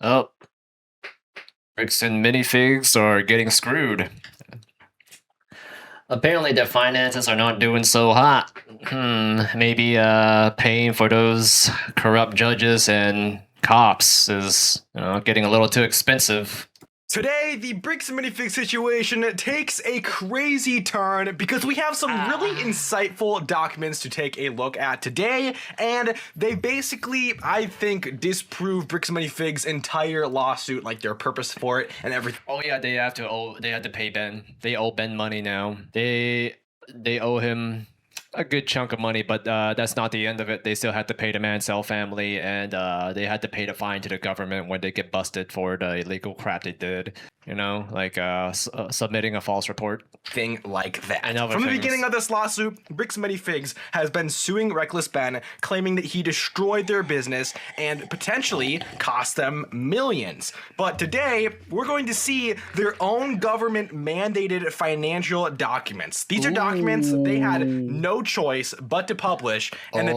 Oh, Bricks and Minifigs are getting screwed. Apparently their finances are not doing so hot. Maybe paying for those corrupt judges and cops is, getting a little too expensive. Today, the Bricks and Minifigs situation takes a crazy turn because we have some really insightful documents to take a look at today, and they basically, I think, disprove Bricks and Minifigs' entire lawsuit, like their purpose for it and everything. Oh yeah, they have to pay Ben. They owe Ben money now. They owe him a good chunk of money, but that's not the end of it. They still had to pay the Mansell family, and they had to pay the fine to the government when they get busted for the illegal crap they did. Like submitting a false report. Thing like that. And other From the things. beginning of this lawsuit, Bricks and Minifigs has been suing Reckless Ben, claiming that he destroyed their business and potentially cost them millions. But today, we're going to see their own government-mandated financial documents. These are documents they had no choice but to publish. And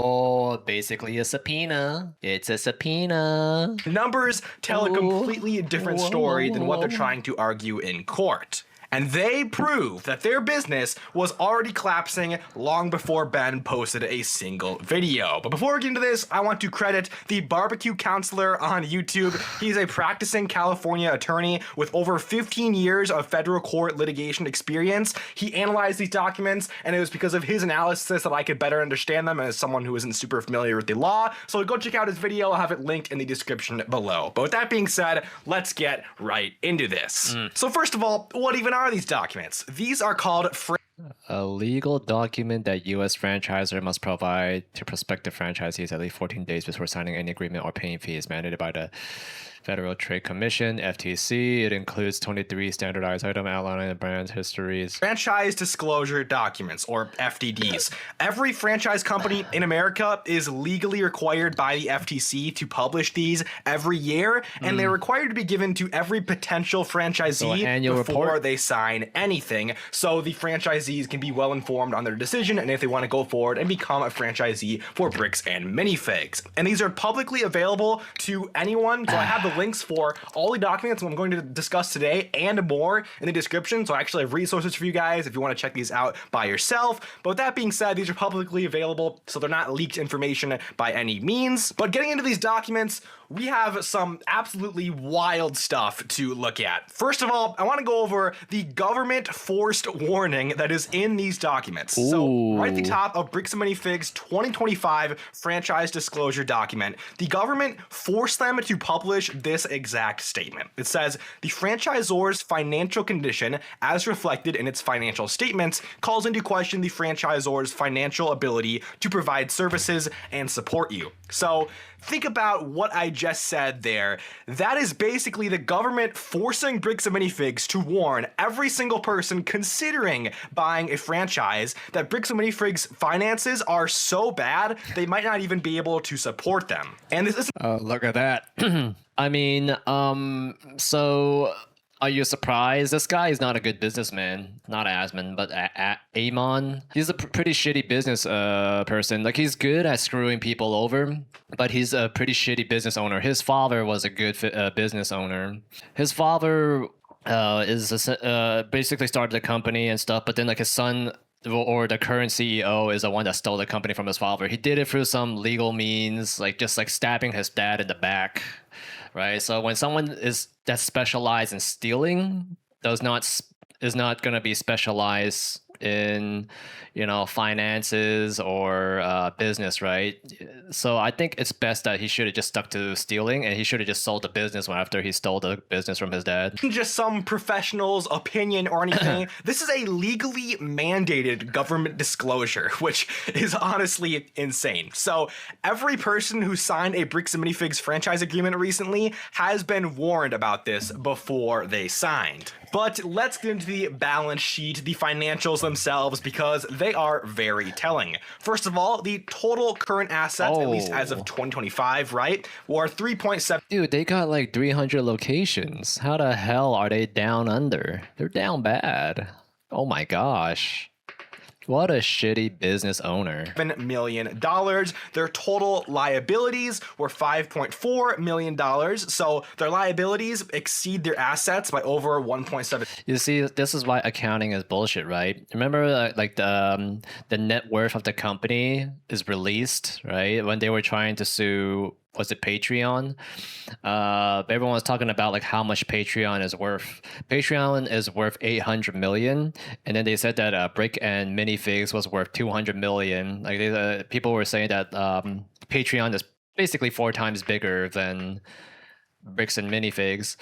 basically a subpoena. It's a subpoena. the numbers tell a completely different story than what they're trying to argue in court. And they prove that their business was already collapsing long before Ben posted a single video. But before we get into this, I want to credit the barbecue counselor on YouTube. He's a practicing California attorney with over 15 years of federal court litigation experience. He analyzed these documents, and it was because of his analysis that I could better understand them as someone who isn't super familiar with the law. So go check out his video. I'll have it linked in the description below. But with that being said, let's get right into this. So first of all, what even are these documents? These are called a legal document that U.S. franchisor must provide to prospective franchisees at least 14 days before signing any agreement or paying fees mandated by the Federal Trade Commission, FTC. It includes 23 standardized items outlining the brand's histories. Franchise disclosure documents, or FDDs. Every franchise company in America is legally required by the FTC to publish these every year, and they're required to be given to every potential franchisee before they sign anything, so the franchisees can be well informed on their decision and if they want to go forward and become a franchisee for Bricks and Minifigs. And these are publicly available to anyone, so I have the links for all the documents I'm going to discuss today and more in the description, so I actually have resources for you guys if you want to check these out by yourself. But with that being said, these are publicly available, so they're not leaked information by any means. But getting into these documents, we have some absolutely wild stuff to look at. First of all, I want to go over the government forced warning that is in these documents. So right at the top of Bricks and Minifigs 2025 franchise disclosure document, the government forced them to publish this exact statement. It says, the franchisor's financial condition, as reflected in its financial statements, calls into question the franchisor's financial ability to provide services and support you. So think about what I just said there. That is basically the government forcing Bricks and Minifigs to warn every single person considering buying a franchise that Bricks and Minifigs' finances are so bad they might not even be able to support them. And this is look at that. I mean, so are you surprised? This guy is not a good businessman. Not Asman, but Amon. He's a pretty shitty business person. Like, he's good at screwing people over, but he's a pretty shitty business owner. His father was a good business owner. His father basically started the company and stuff, but then like his son or the current CEO is the one that stole the company from his father. He did it through some legal means, like just like stabbing his dad in the back, right? So when someone that's specialized in stealing is not going to be specialized in finances or business, right? So I think it's best that he should have just stuck to stealing, and he should have just sold the business after he stole the business from his dad. Just some professional's opinion or anything. This is a legally mandated government disclosure, which is honestly insane. So every person who signed a Bricks and Minifigs franchise agreement recently has been warned about this before they signed. But let's get into the balance sheet, the financials themselves, because they are very telling. First of all, the total current assets, at least as of 2025, right, were 3.7. Dude, they got like 300 locations. How the hell are they down under? They're down bad. Oh my gosh. What a shitty business owner. $7 million. Their total liabilities were $5.4 million. So their liabilities exceed their assets by over 1.7. You see, this is why accounting is bullshit, right? Remember, like the net worth of the company is released, right? When they were trying to sue, was it Patreon? Everyone was talking about like how much Patreon is worth. Patreon is worth 800 million, and then they said that Brick and Minifigs was worth 200 million. Like people were saying that Patreon is basically 4 times bigger than Bricks and Minifigs.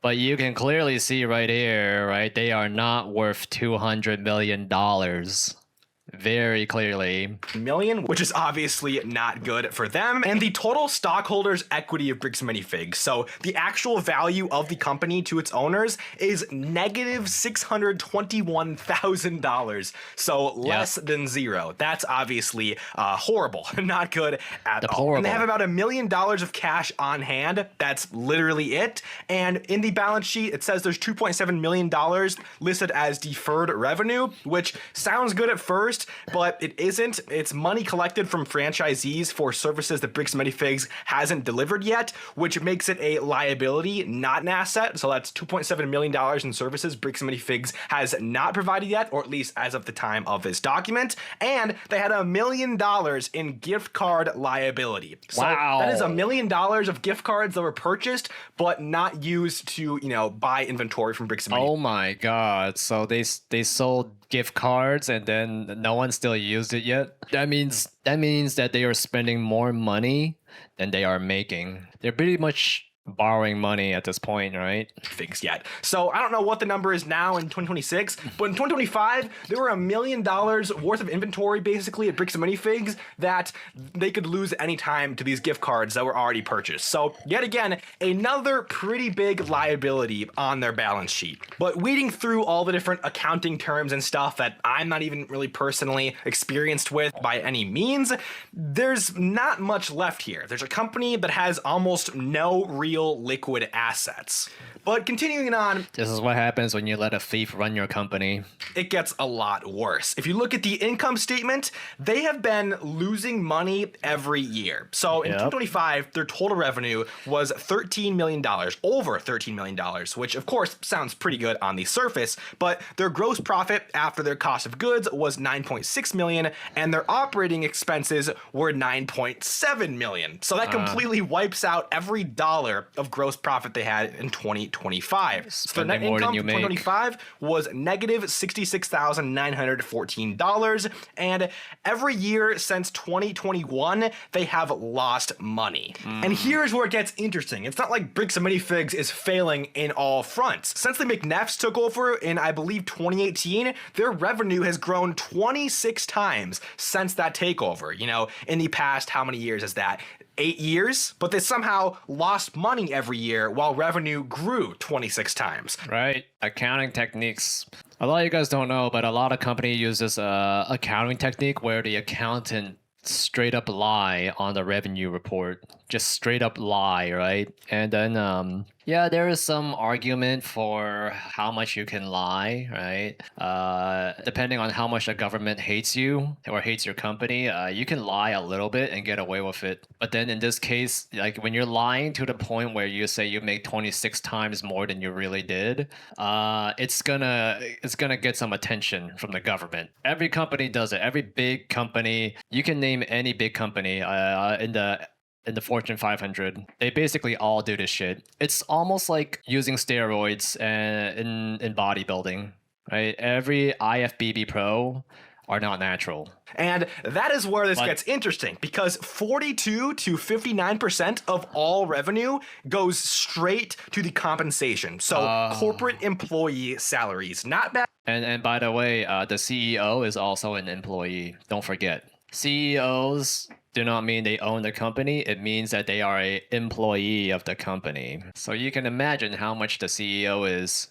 But you can clearly see right here, right? They are not worth $200 million. Very clearly. Million, which is obviously not good for them. And the total stockholders' equity of Bricks and Minifigs, so the actual value of the company to its owners, is negative $621,000. So less than zero. That's obviously horrible. Not good at all. And they have about $1 million of cash on hand. That's literally it. And in the balance sheet, it says there's $2.7 million listed as deferred revenue, which sounds good at first, but it isn't. It's money collected from franchisees for services that Bricks and Minifigs hasn't delivered yet, which makes it a liability, not an asset. So that's $2.7 million in services Bricks and Minifigs has not provided yet, or at least as of the time of this document. And they had $1 million in gift card liability. So that is $1 million of gift cards that were purchased, but not used to, buy inventory from Bricks and Minifigs. Oh my god. So they sold gift cards and then no one still used it yet. That means that they are spending more money than they are making. They're pretty much borrowing money at this point, right? Things yet. So I don't know what the number is now in 2026, but in 2025, there were $1 million worth of inventory basically at Bricks and Minifigs that they could lose any time to these gift cards that were already purchased. So yet again, another pretty big liability on their balance sheet. But weeding through all the different accounting terms and stuff that I'm not even really personally experienced with by any means, there's not much left here. There's a company that has almost no real liquid assets. But continuing on, this is what happens when you let a thief run your company. It gets a lot worse. If you look at the income statement, they have been losing money every year. So in 2025, their total revenue was $13 million, over $13 million, which of course sounds pretty good on the surface, but their gross profit after their cost of goods was $9.6 million, and their operating expenses were $9.7 million. So that completely wipes out every dollar of gross profit they had in 2025. So their net income for 2025 was negative $66,914, and every year since 2021, they have lost money. And here's where it gets interesting. It's not like Bricks and Minifigs is failing in all fronts. Since the McNeffs took over in, I believe, 2018, their revenue has grown 26 times since that takeover. In the past, how many years is that? 8 years, but they somehow lost money every year while revenue grew 26 times. Right. Accounting techniques. A lot of you guys don't know, but a lot of companies use this accounting technique where the accountant straight up lie on the revenue report. Just straight up lie, right? And then there is some argument for how much you can lie, right? Depending on how much the government hates you or hates your company, you can lie a little bit and get away with it. But then in this case, like when you're lying to the point where you say you make 26 times more than you really did, it's gonna get some attention from the government. Every company does it. Every big company, you can name any big company in the Fortune 500, they basically all do this shit. It's almost like using steroids in bodybuilding, right? Every IFBB pro are not natural. And that is where this gets interesting, because 42 to 59% of all revenue goes straight to the compensation. So corporate employee salaries, not bad. And by the way, the CEO is also an employee. Don't forget. CEOs do not mean they own the company. It means that they are an employee of the company. So you can imagine how much the CEO is,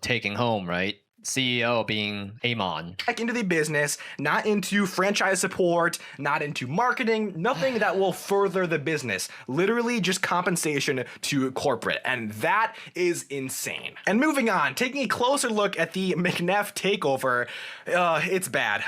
taking home, right? CEO being Amon. Back into the business, not into franchise support, not into marketing, nothing that will further the business. Literally just compensation to corporate. And that is insane. And moving on, taking a closer look at the McNeff takeover, it's bad.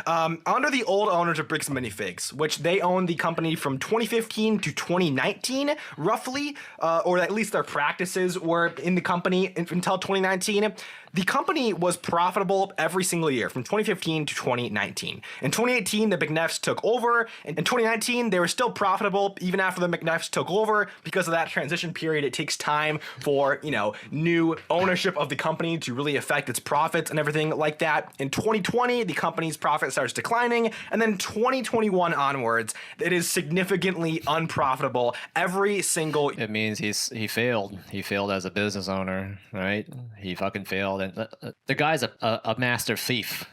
Under the old owners of Bricks and Minifigs, which they owned the company from 2015 to 2019, roughly, or at least their practices were in the company until 2019. The company was profitable every single year from 2015 to 2019. In 2018, the McNeffs took over. In 2019, they were still profitable even after the McNeffs took over. Because of that transition period, it takes time for, new ownership of the company to really affect its profits and everything like that. In 2020, the company's profit starts declining. And then 2021 onwards, it is significantly unprofitable every single. It means he failed. He failed as a business owner, right? He fucking failed. And the guy's a master thief.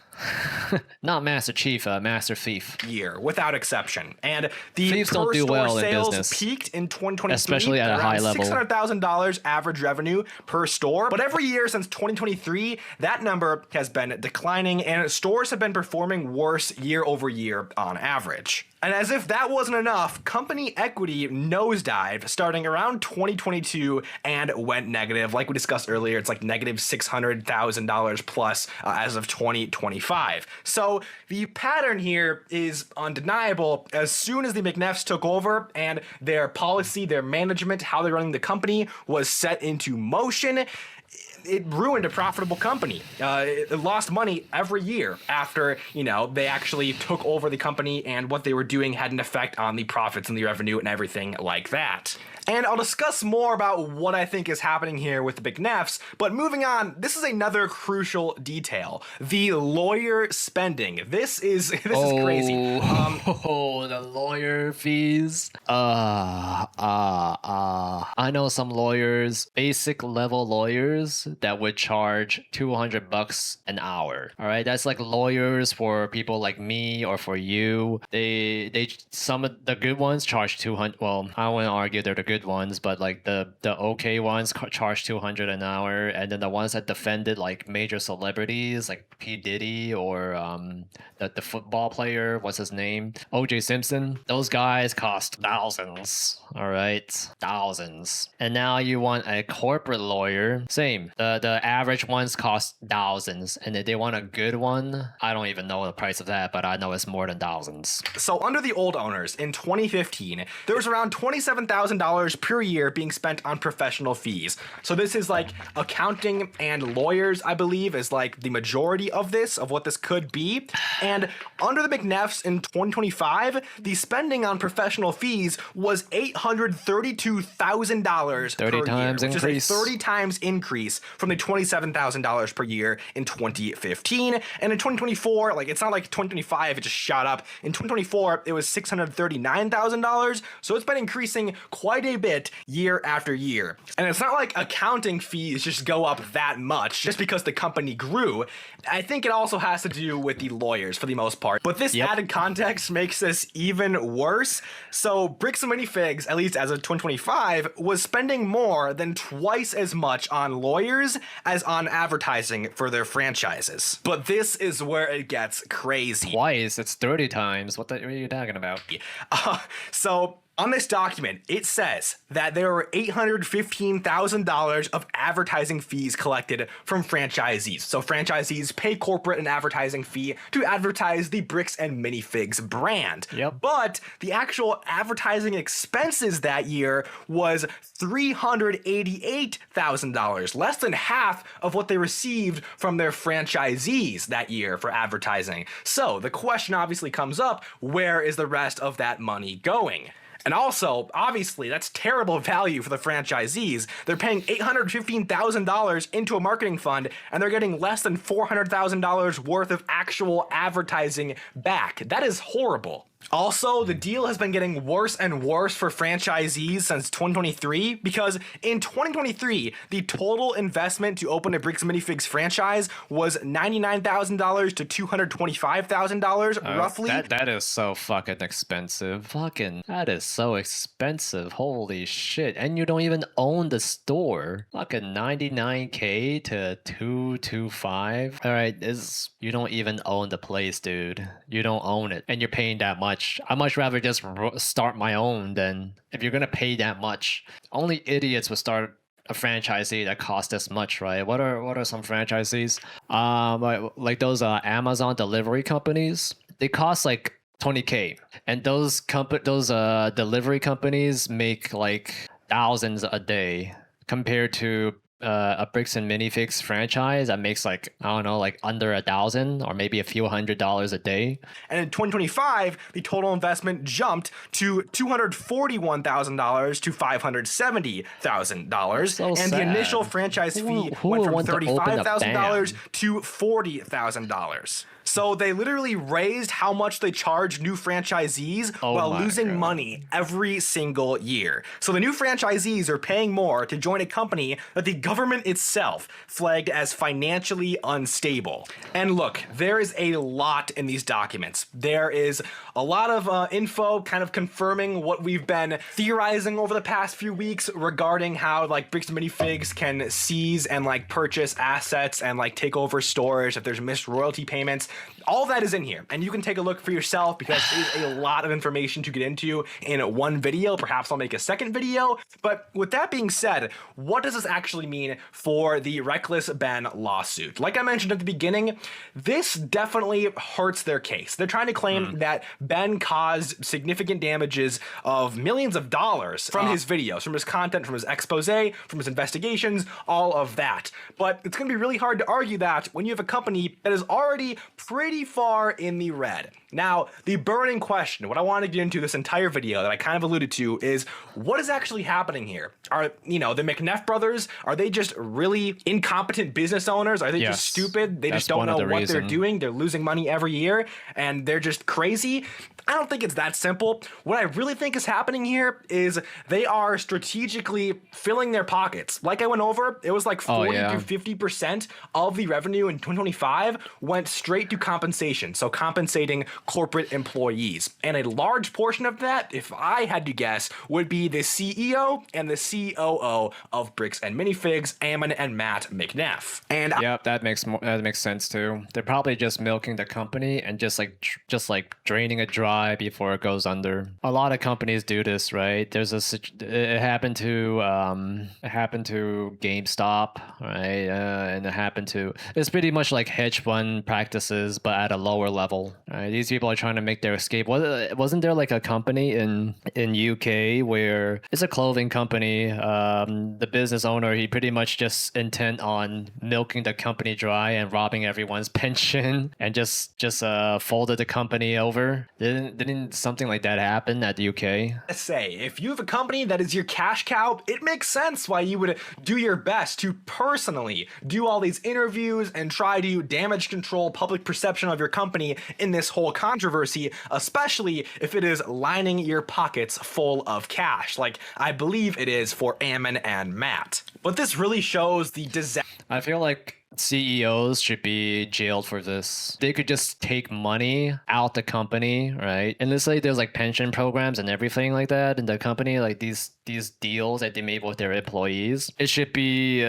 Not Master Chief, Master Thief. Year, without exception. And the thieves don't do well in sales business, peaked in 2023, especially at a high level. $600,000 average revenue per store. But every year since 2023, that number has been declining, and stores have been performing worse year over year on average. And as if that wasn't enough, company equity nosedived starting around 2022 and went negative. Like we discussed earlier, it's like negative $600,000 plus as of 2025. So the pattern here is undeniable. As soon as the McNeffs took over and their policy, their management, how they're running the company was set into motion, it ruined a profitable company. It lost money every year after, they actually took over the company, and what they were doing had an effect on the profits and the revenue and everything like that. And I'll discuss more about what I think is happening here with the McNeffs, but moving on, this is another crucial detail. The lawyer spending. This is crazy. The lawyer fees. I know some lawyers, basic level lawyers, that would charge $200 an hour. All right, that's like lawyers for people like me or for you. They some of the good ones charge 200. Well, I wouldn't argue they're the good ones, but like the okay ones charge 200 an hour, and then the ones that defended like major celebrities like P. Diddy or the football player, what's his name, OJ Simpson, those guys cost thousands. All right, thousands. And now you want a corporate lawyer, same. The average ones cost thousands, and if they want a good one, I don't even know the price of that, but I know it's more than thousands. So under the old owners in 2015, there was around $27,000 per year being spent on professional fees. So this is like accounting and lawyers, I believe, is like the majority of what this could be. And under the McNeffs in 2025, the spending on professional fees was $832,000 per 30 times year, which increase. is a 30 times increase from the $27,000 per year in 2015. And in 2024, it's not like 2025, it just shot up. In 2024, it was $639,000. So it's been increasing quite a bit year after year. And it's not like accounting fees just go up that much just because the company grew. I think it also has to do with the lawyers for the most part. But this added context makes this even worse. So Bricks and Minifigs, at least as of 2025, was spending more than twice as much on lawyers as on advertising for their franchises. But this is where it gets crazy. Twice? It's 30 times. What are you talking about? So on this document, it says that there were $815,000 of advertising fees collected from franchisees. So franchisees pay corporate an advertising fee to advertise the Bricks and Minifigs brand. Yep. But the actual advertising expenses that year was $388,000, less than half of what they received from their franchisees that year for advertising. So the question obviously comes up, where is the rest of that money going? And also, obviously, that's terrible value for the franchisees. They're paying $815,000 into a marketing fund, and they're getting less than $400,000 worth of actual advertising back. That is horrible. Also, the deal has been getting worse and worse for franchisees since 2023 because in 2023, the total investment to open a Bricks and Minifigs franchise was $99,000 to $225,000 roughly. That is so fucking expensive. That is so expensive. Holy shit. And you don't even own the store. Fucking 99K to 225. All right, you don't even own the place, dude. You don't own it, and you're paying that much. I'd much rather just start my own than if you're gonna pay that much. Only idiots would start a franchisee that costs this much, right? What are some franchisees? Like those Amazon delivery companies. They cost like 20K, and those delivery companies make like thousands a day compared to a Bricks and Minifigs franchise that makes like, I don't know, like under $1,000 or maybe a few $100s a day. And in 2025, the total investment jumped to $241,000 to $570,000, So and sad. the initial franchise fee Who went would from want to open a $35,000 band? to $40,000. So they literally raised how much they charge new franchisees while my losing God. money every single year. So the new franchisees are paying more to join a company that the government itself flagged as financially unstable. And look, there is a lot in these documents. There is a lot of info kind of confirming what we've been theorizing over the past few weeks regarding how like Bricks and Minifigs can seize and like purchase assets and like take over stores if there's missed royalty payments. All that is in here, and you can take a look for yourself because it is a lot of information to get into in one video. Perhaps I'll make a second video. But with that being said, what does this actually mean for the Reckless Ben lawsuit? Like I mentioned at the beginning, this definitely hurts their case. They're trying to claim that Ben caused significant damages of millions of dollars from his videos, from his content, from his expose, from his investigations, all of that. But it's going to be really hard to argue that when you have a company that is already pretty far in the red. Now, the burning question, what I want to get into this entire video that I kind of alluded to is what is actually happening here? Are, the McNeff brothers, are they just really incompetent business owners? Are they Yes. just stupid? They That's just don't one of know the what they're reason. doing. They're losing money every year and they're just crazy. I don't think it's that simple. What I really think is happening here is they are strategically filling their pockets. Like I went over, it was like 40 to 50% of the revenue in 2025 went straight to compensation. So compensating corporate employees. And a large portion of that, if I had to guess, would be the CEO and the COO of Bricks and Minifigs, Ammon and Matt McNeff. And Yep, that makes sense too. They're probably just milking the company and just like draining it dry before it goes under. A lot of companies do this, right? It happened to GameStop, right? And it's pretty much like hedge fund practices, but at a lower level. Right? These people are trying to make their escape. Wasn't there like a company in UK where it's a clothing company? The business owner, he pretty much just intent on milking the company dry and robbing everyone's pension and just folded the company over. Didn't something like that happen at the UK? say, if you have a company that is your cash cow, it makes sense why you would do your best to personally do all these interviews and try to damage control public perception of your company in this whole controversy, especially if it is lining your pockets full of cash, like I believe it is for Ammon and Matt. But this really shows the disaster. I feel like CEOs should be jailed for this. They could just take money out the company, right? And let's say there's like pension programs and everything like that in the company, like these deals that they made with their employees. It should be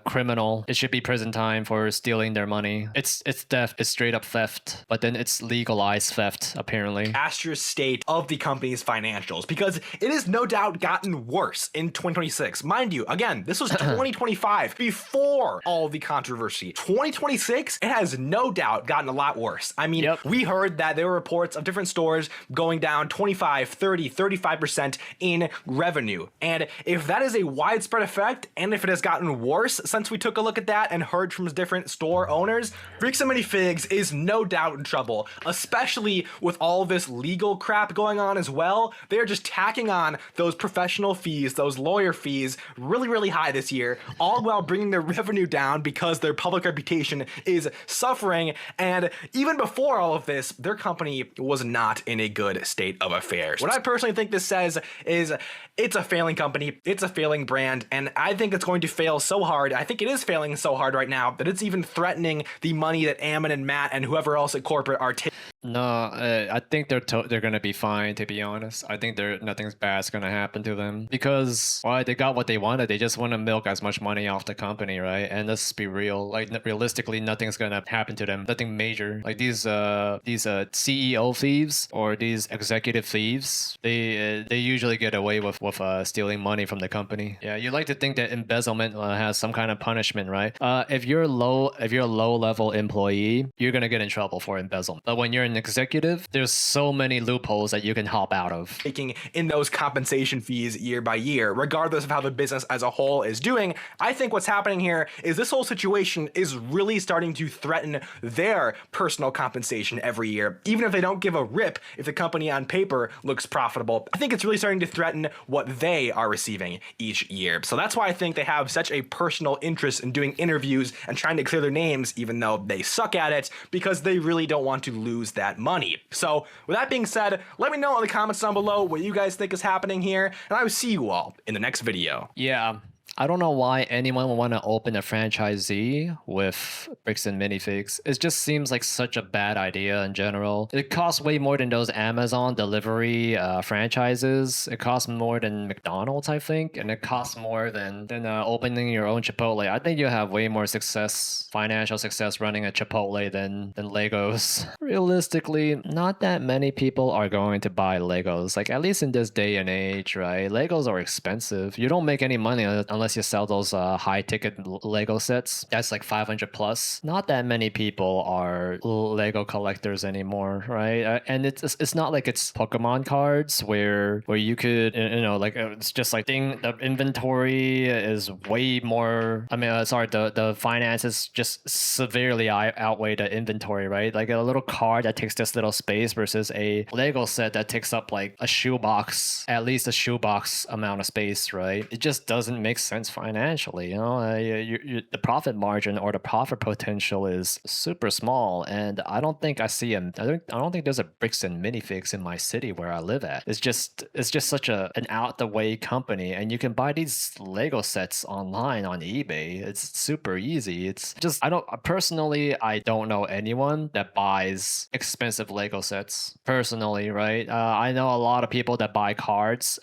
criminal. It should be prison time for stealing their money. It's theft. It's straight up theft. But then it's legalized theft, apparently. Disastrous state of the company's financials, because it has no doubt gotten worse in 2026. Mind you, again, this was 2025 before all the controversy. 2026, it has no doubt gotten a lot worse. I mean, we heard that there were reports of different stores going down 25, 30, 35% in revenue. And if that is a widespread effect, and if it has gotten worse since we took a look at that and heard from different store owners, Bricks and Minifigs is no doubt in trouble, especially with all this legal crap going on as well. They are just tacking on those professional fees, those lawyer fees, really, really high this year, all while bringing their revenue down because because their public reputation is suffering. And even before all of this, their company was not in a good state of affairs. What I personally think this says is it's a failing company, it's a failing brand, and I think it's going to fail so hard. I think it is failing so hard right now that it's even threatening the money that Ammon and Matt and whoever else at corporate are taking. No, I think they're gonna be fine. To be honest, I think nothing's bad's gonna happen to them because they got what they wanted. They just want to milk as much money off the company, right? And let's be real, like realistically, nothing's gonna happen to them. Nothing major. Like these CEO thieves or these executive thieves, they usually get away with stealing money from the company. Yeah, you like to think that embezzlement has some kind of punishment, right? If you're a low level employee, you're gonna get in trouble for embezzlement. But when you're an executive, there's so many loopholes that you can hop out of. Taking in those compensation fees year by year, regardless of how the business as a whole is doing. I think what's happening here is this whole situation is really starting to threaten their personal compensation every year, even if they don't give a rip if the company on paper looks profitable. I think it's really starting to threaten what they are receiving each year. So that's why I think they have such a personal interest in doing interviews and trying to clear their names, even though they suck at it, because they really don't want to lose that money. So with that being said, let me know in the comments down below what you guys think is happening here, and I will see you all in the next video. Yeah. I don't know why anyone would want to open a franchisee with bricks and minifigs. It just seems like such a bad idea in general. It costs way more than those Amazon delivery franchises. It costs more than McDonald's, I think, and it costs more than opening your own Chipotle. I think you have way more financial success running a Chipotle than Legos. Realistically, not that many people are going to buy Legos. Like, at least in this day and age, right? Legos are expensive. You don't make any money unless you sell those high ticket Lego sets. That's like 500 plus. Not that many people are Lego collectors anymore, right? And it's not like it's Pokemon cards where you could like it's just like the inventory is way more. I mean, sorry, the finances just severely outweigh the inventory, right? Like a little card that takes this little space versus a Lego set that takes up like a shoebox, at least a shoebox amount of space, right? It just doesn't make sense financially. The profit margin or the profit potential is super small, and I don't think I don't think there's a bricks and minifigs in my city where I live at. It's just such an out the way company, and you can buy these Lego sets online on eBay. It's super easy. It's just I don't know anyone that buys expensive Lego sets personally, right? I know a lot of people that buy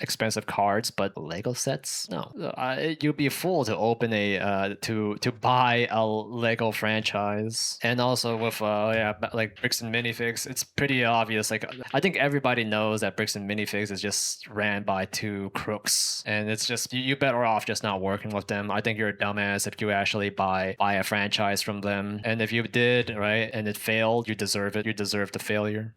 expensive cards, but Lego sets, no. You'd be a fool to open to buy a Lego franchise. And also with like bricks and minifigs, it's pretty obvious. Like, I think everybody knows that bricks and minifigs is just ran by two crooks, and it's just you better off just not working with them. I think you're a dumbass if you actually buy a franchise from them, and if you did, right, and it failed, you deserve it. You deserve the failure.